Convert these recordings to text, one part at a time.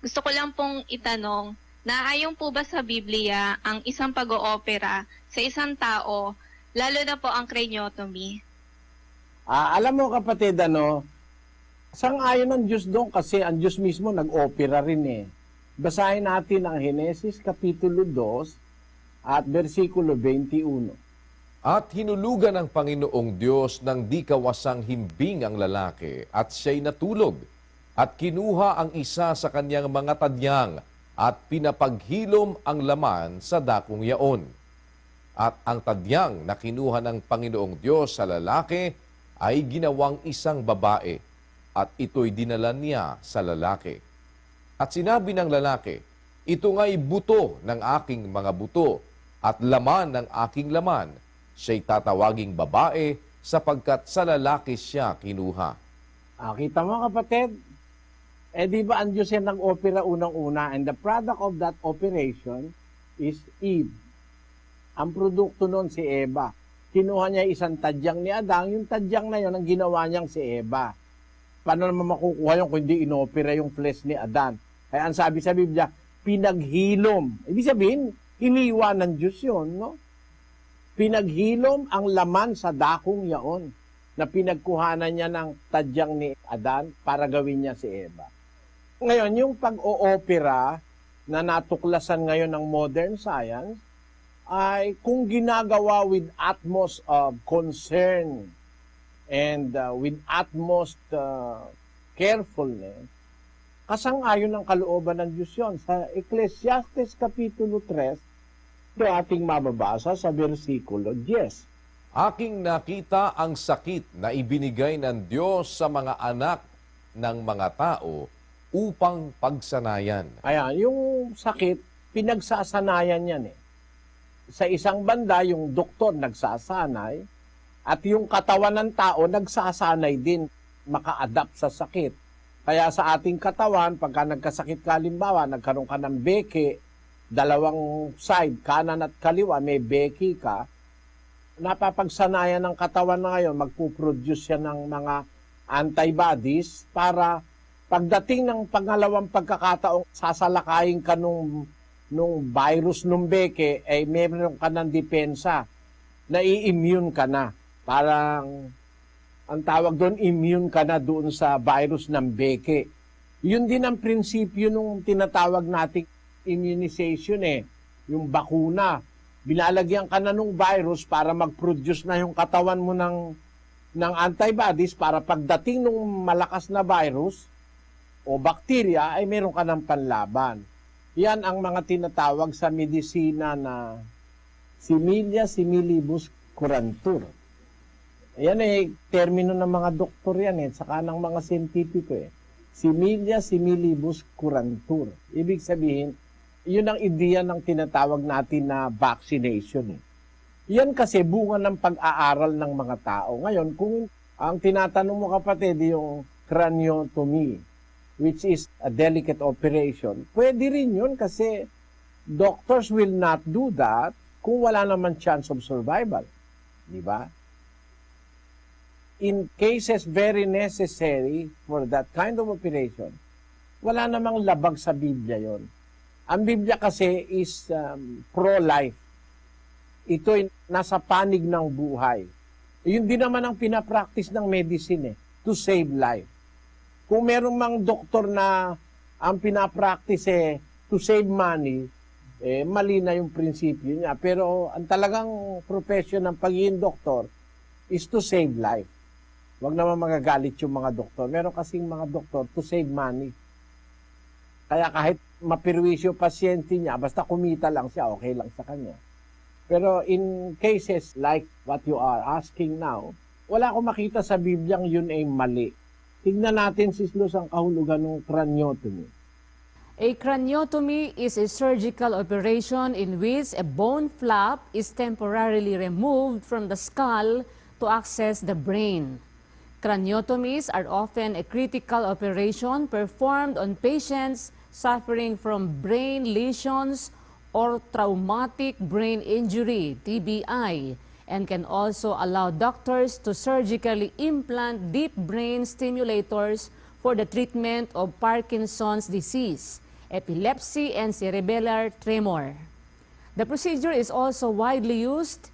Gusto ko lang pong itanong, naayon po ba sa Biblia ang isang pag-oopera sa isang tao, lalo na po ang craniotomy? Alam mo kapatid, sang-ayon ng Diyos doon kasi ang Diyos mismo nag-opera rin eh. Basahin natin ang Henesis Kapitulo 2 at versikulo 21. At hinulugan ng Panginoong Diyos ng di kawasang himbing ang lalaki at siya'y natulog at kinuha ang isa sa kanyang mga tadyang at pinapaghilom ang laman sa dakong yaon. At ang tadyang na kinuha ng Panginoong Diyos sa lalaki ay ginawang isang babae at ito'y dinala niya sa lalaki. At sinabi ng lalaki, ito nga'y buto ng aking mga buto at laman ng aking laman. Siya'y tatawaging babae sapagkat sa lalaki siya kinuha. Kita mo kapatid, di ba ang Diyos yan nag-opera unang-una and the product of that operation is Eve. Ang produkto nun si Eva. Kinuha niya isang tadyang ni Adang, yung tadyang na yun ang ginawa niyang si Eva. Paano naman makukuha yun kung hindi inopera yung flesh ni Adan? Kaya ang sabi sa Biblia, pinaghilom. Ibig sabihin, iniwa ng Diyos yun, no? Pinaghilom ang laman sa dakong yaon na pinagkuhanan niya ng tadyang ni Adan para gawin niya si Eva. Ngayon, yung pag-oopera na natuklasan ngayon ng modern science ay kung ginagawa with utmost of concern and with utmost carefulness, kasang-ayon ng kalooban ng Diyos yun. Sa Ecclesiastes Kapitulo 3, ito ating mababasa sa versikulo 10. Aking nakita ang sakit na ibinigay ng Diyos sa mga anak ng mga tao upang pagsanayan. Ayan, yung sakit, pinagsasanayan yan eh. Sa isang banda, yung doktor nagsasanay, at yung katawan ng tao nagsasanay din maka-adapt sa sakit. Kaya sa ating katawan, pagka nagkasakit ka, halimbawa, nagkaroon ka ng beke, dalawang side, kanan at kaliwa, may beki ka, napapagsanayan ng katawan na ngayon, magpuproduce yan ng mga antibodies para pagdating ng pangalawang pagkakataong sasalakayin ka nung virus nung beke, ay meron ka ng depensa, na-immune ka na. Parang, ang tawag doon, immune ka na doon sa virus ng beke. Yun din ang prinsipyo nung tinatawag nating immunization eh, yung bakuna. Binalagyan ka na nung virus para mag-produce na yung katawan mo ng antibodies para pagdating nung malakas na virus o bacteria ay meron ka ng panlaban. Yan ang mga tinatawag sa medisina na similia similibus curantur. Yan termino ng mga doktor yan saka ng mga siyentipiko Similia similibus curantur. Ibig sabihin, yun ang ideya ng tinatawag natin na vaccination. Yan kasi bunga ng pag-aaral ng mga tao. Ngayon, kung ang tinatanong mo kapatid, yung craniotomy, which is a delicate operation, pwede rin yun kasi doctors will not do that kung wala naman chance of survival. Di ba? In cases very necessary for that kind of operation, wala namang labag sa Biblia yon. Ang Biblia kasi is pro-life. Ito'y nasa panig ng buhay. Yun din naman ang pinapractice ng medicine to save life. Kung merong mang doktor na ang pinapractice to save money, mali na yung prinsipyo niya. Pero ang talagang profession ng pagiging doktor is to save life. Huwag naman magagalit yung mga doktor. Meron kasing mga doktor to save money. Kaya kahit mapirwisyo pasyente niya, basta kumita lang siya, okay lang sa kanya. Pero in cases like what you are asking now, wala akong makita sa Bibliang yun ay mali. Tignan natin, Sis Luz, ang kahulugan ng craniotomy. A craniotomy is a surgical operation in which a bone flap is temporarily removed from the skull to access the brain. Craniotomies are often a critical operation performed on patients suffering from brain lesions or traumatic brain injury, TBI, and can also allow doctors to surgically implant deep brain stimulators for the treatment of Parkinson's disease. epilepsy, and cerebellar tremor. The procedure is also widely used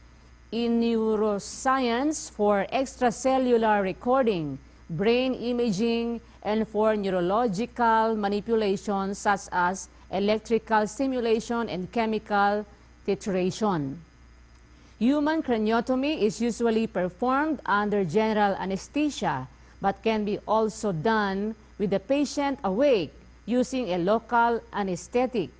in neuroscience for extracellular recording, brain imaging, and for neurological manipulations such as electrical stimulation and chemical titration. Human craniotomy is usually performed under general anesthesia, but can be also done with the patient awake using a local anesthetic.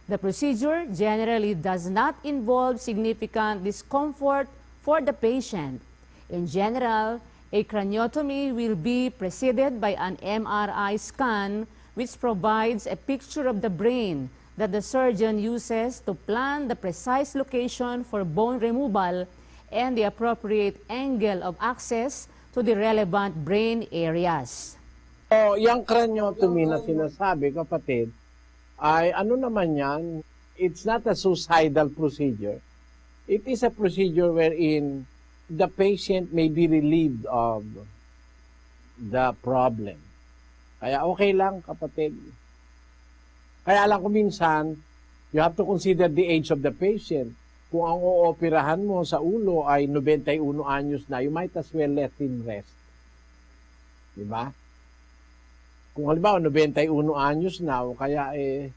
The procedure generally does not involve significant discomfort for the patient. In general, a craniotomy will be preceded by an MRI scan which provides a picture of the brain that the surgeon uses to plan the precise location for bone removal and the appropriate angle of access to the relevant brain areas. So, yung craniotomy na sinasabi, kapatid, ay ano naman yan? It's not a suicidal procedure. It is a procedure wherein the patient may be relieved of the problem. Kaya okay lang, kapatid. Kaya lang kung minsan, you have to consider the age of the patient. Kung ang ooperahan mo sa ulo ay 91 anyos na, you might as well let him rest. Diba? Kung halimbawa 91 anyos na o kaya 80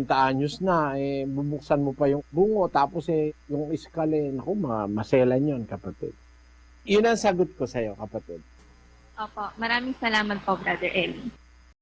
anyos na, bubuksan mo pa yung bungo tapos yung iskal naku, maselan yun, kapatid. Yun ang sagot ko sa'yo, kapatid. Opo, maraming salamat po, Brother Eli.